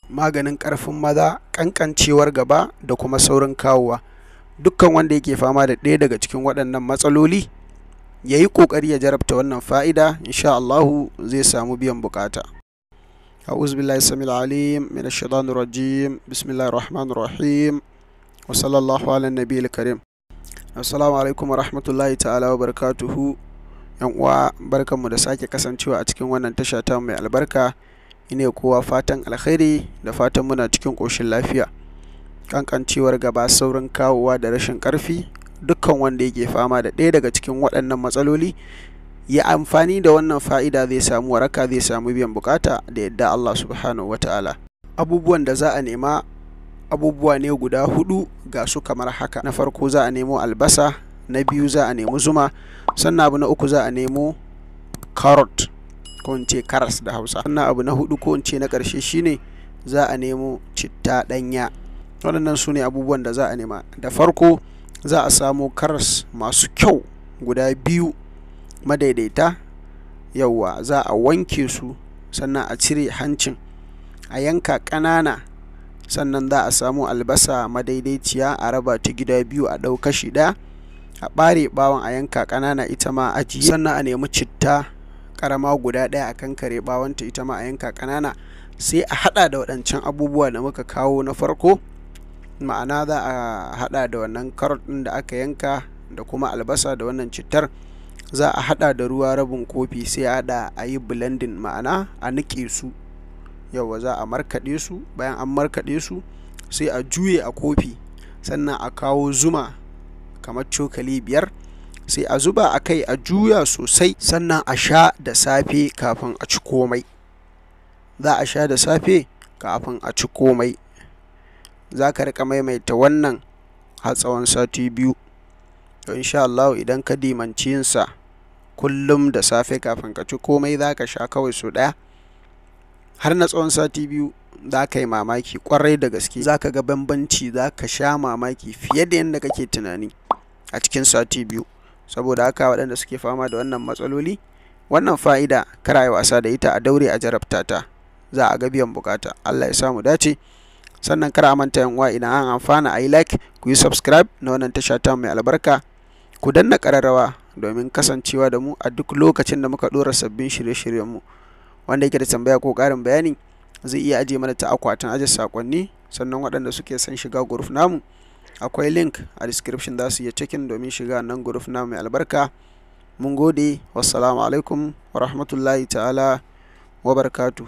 maganin ƙarfin maza, ƙanƙancewar gaba da kuma saurin kawowa. Dukkan wanda yake fama da ɗaya daga cikin waɗannan matsaloli ya yi ƙoƙari ya jarabta wannan fa'ida, insha Allahu zai samu biyan buƙata. أعوذ بالله السميع العليم من الشيطان الرجيم بسم الله الرحمن الرحيم وصلى الله على النبي الكريم. Assalamu alaikum wa rahmatullahi ta'ala wa barakatuhu. Yan uwa, barkanmu da sake kasancewa a cikin wannan tasha ta mai albarka. Ine kowa fatan alkhairi da fatan muna cikin ƙoshin lafiya. Kankancewar gaba, saurin kawowa da rashin ƙarfi, dukkan wanda yake fama da ɗaya daga cikin waɗannan matsaloli ya amfani da wannan fa'ida, zai samu waraka, zai samu biyan bukata da yadda Allah subhanahu wata'ala. Abubuwan da za a nema abubuwa ne guda hudu, ga su kamar haka. Na farko za a nemo albasa, na biyu za a nemi zuma, sannan abu na uku za a nemo carrot ko in ce karas da Hausa, sannan abu na hudu ko in ce na ƙarshe shine za a nemo citta ɗanya. Waɗannan su ne abubuwan da za a nema. Da farko za a samo karas masu kyau guda biyu madaidaita, yauwa za a wanke su, sannan a cire hancin, a yanka ƙanana. Sannan za a samu albasa madaidaiciya, a raba ta gida biyu, a ɗau kashi ɗaya, a ɓare ɓawon, a yanka ƙanana ita ma a ajiye. Sannan a nemi citta ƙarama guda ɗaya, a kankare ɓawonta ita ma a yanka ƙanana, sai a haɗa da waɗancan abubuwa da muka kawo na farko. Ma'ana za a haɗa da wannan carrot ɗin da aka yanka da kuma albasa da wannan cittar, za a haɗa da ruwa rabin kofi, sai a haɗa a yi blending, ma'ana a niƙe su. Yauwa za a markaɗe su, bayan an markaɗe su sai a juye a kofi, sannan a kawo zuma kamar cokali 5, sai a zuba a kai, a juya sosai, sannan a sha da safe kafin a ci komai. Za a sha da safe kafin a ci komai. Za ka riƙa maimaita wannan har tsawon sati 2. To insha Allah idan ka dimanci yinsa kullum da safe kafin ka ci komai, za ka sha kawai sau ɗaya har na tsawon sati 2, za ka yi mamaki ƙwarai da gaske. Za ka ga bambanci, za ka sha mamaki fiye da yadda kake tunani a cikin sati 2. Saboda haka waɗanda suke fama da wannan matsaloli, wannan fa'ida kar a yi wasa da ita, a daure a jarabta ta, za a ga biyan bukata. Allah ya samu dace. Sannan kar a manta yan uwa, idan an amfana a yi like, ku yi subscribe na wannan tasha ta mai albarka, ku danna ƙararrawa domin kasancewa da mu a duk lokacin da muka ɗora sabbin shirye-shiryenmu. Wanda yake da tambaya ko ƙarin bayani zai iya ajiye mana ta akwatin ajiye saƙonni. Sannan waɗanda suke son shiga group namu, akwai link a description, za su iya checking domin shiga nan group namu mai albarka. Mun gode, wassalamu alaikum wa rahmatullahi ta'ala wa barakatuhu.